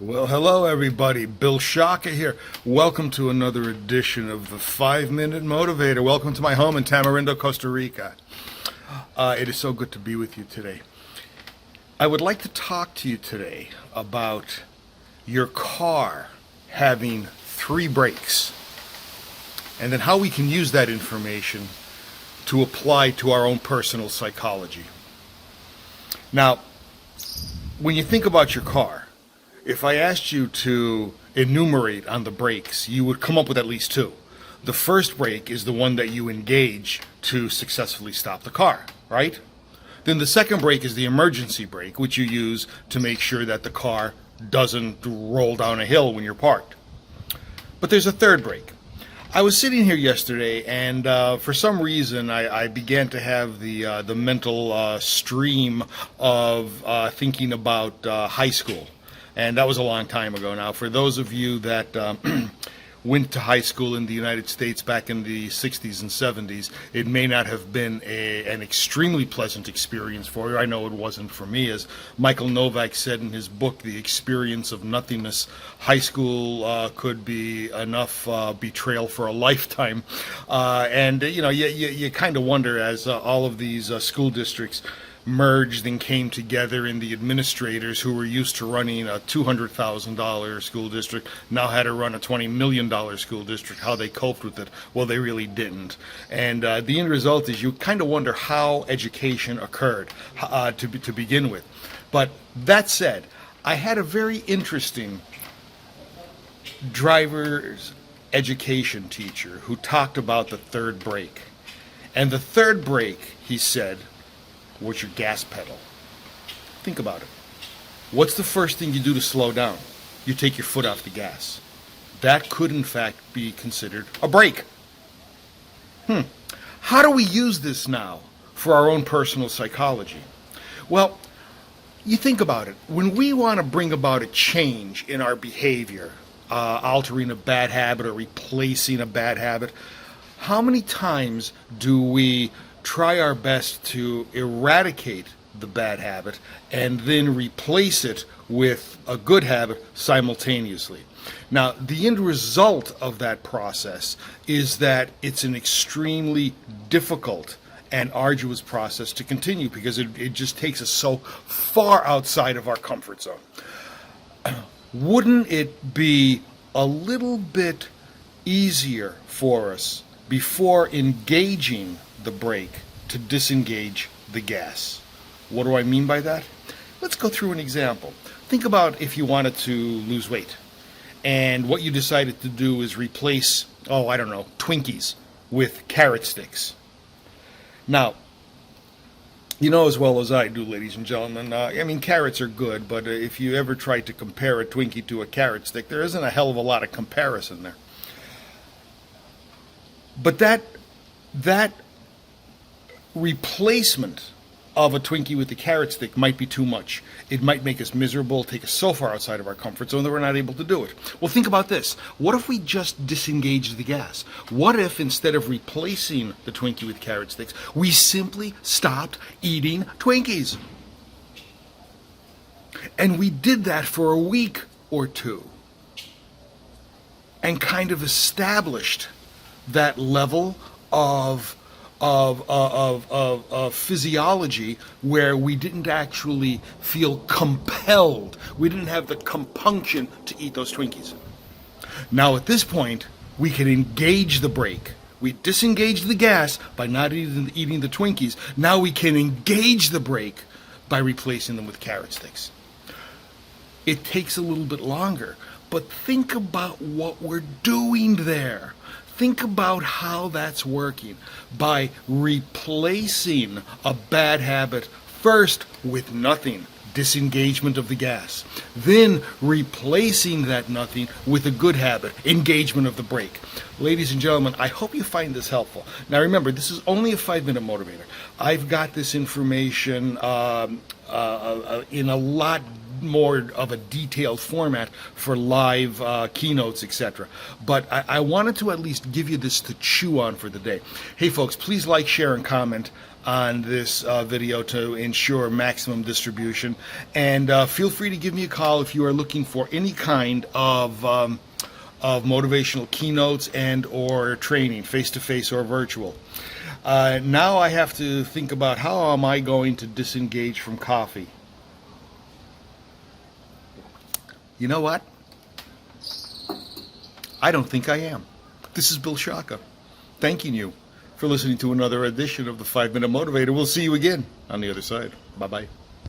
Well, hello everybody. Bill Shaka here. Welcome to another edition of the 5-Minute Motivator. Welcome to my home in Tamarindo, Costa Rica. It is so good to be with you today. I would like to talk to you today about your car having 3 brakes, and then how we can use that information to apply to our own personal psychology. Now, when you think about your car, if I asked you to enumerate on the brakes, you would come up with at least 2. The first brake is the one that you engage to successfully stop the car, right? Then the second brake is the emergency brake, which you use to make sure that the car doesn't roll down a hill when you're parked. But there's a third brake. I was sitting here yesterday, and for some reason, I began to have the mental stream of thinking about high school. And that was a long time ago now. For those of you that went to high school in the United States back in the 60s and 70s, it may not have been an extremely pleasant experience for you. I know it wasn't for me. As Michael Novak said in his book, The Experience of Nothingness, high school could be enough betrayal for a lifetime. And you kind of wonder, as all of these school districts merged and came together, and the administrators who were used to running a $200,000 school district now had to run a $20 million school district, how they coped with it. Well, they really didn't. And the end result is you kind of wonder how education occurred to begin with. But that said, I had a very interesting driver's education teacher who talked about the third brake. And the third brake, he said, was your gas pedal. Think about it. What's the first thing you do to slow down? You take your foot off the gas. That could, in fact, be considered a brake. How do we use this now for our own personal psychology? Well, you think about it. When we want to bring about a change in our behavior, altering a bad habit or replacing a bad habit, how many times do we try our best to eradicate the bad habit and then replace it with a good habit simultaneously? Now, the end result of that process is that it's an extremely difficult and arduous process to continue, because it just takes us so far outside of our comfort zone. Wouldn't it be a little bit easier for us, before engaging the brake, to disengage the gas? What do I mean by that? Let's go through an example. Think about if you wanted to lose weight, and what you decided to do is replace, Twinkies with carrot sticks. Now, you know as well as I do, ladies and gentlemen, carrots are good, but if you ever try to compare a Twinkie to a carrot stick, there isn't a hell of a lot of comparison there. But that replacement of a Twinkie with the carrot stick might be too much. It might make us miserable, take us so far outside of our comfort zone that we're not able to do it. Well, think about this. What if we just disengaged the gas? What if, instead of replacing the Twinkie with carrot sticks, we simply stopped eating Twinkies? And we did that for a week or two, and kind of established that level of physiology where we didn't actually feel compelled. We didn't have the compunction to eat those Twinkies. Now at this point, we can engage the brake. We disengaged the gas by not eating the Twinkies. Now we can engage the brake by replacing them with carrot sticks. It takes a little bit longer, but think about what we're doing there. Think about how that's working by replacing a bad habit first with nothing, disengagement of the gas, then replacing that nothing with a good habit, engagement of the brake. Ladies and gentlemen, I hope you find this helpful. Now remember, this is only a 5-minute motivator. I've got this information in a lot more of a detailed format for live keynotes, etc. But I wanted to at least give you this to chew on for the day. Hey folks, please like, share, and comment on this video to ensure maximum distribution. And feel free to give me a call if you are looking for any kind of motivational keynotes and or training, face-to-face or virtual. Now I have to think about how am I going to disengage from coffee. You know what? I don't think I am. This is Bill Shaka, thanking you for listening to another edition of the 5 Minute Motivator. We'll see you again on the other side. Bye-bye.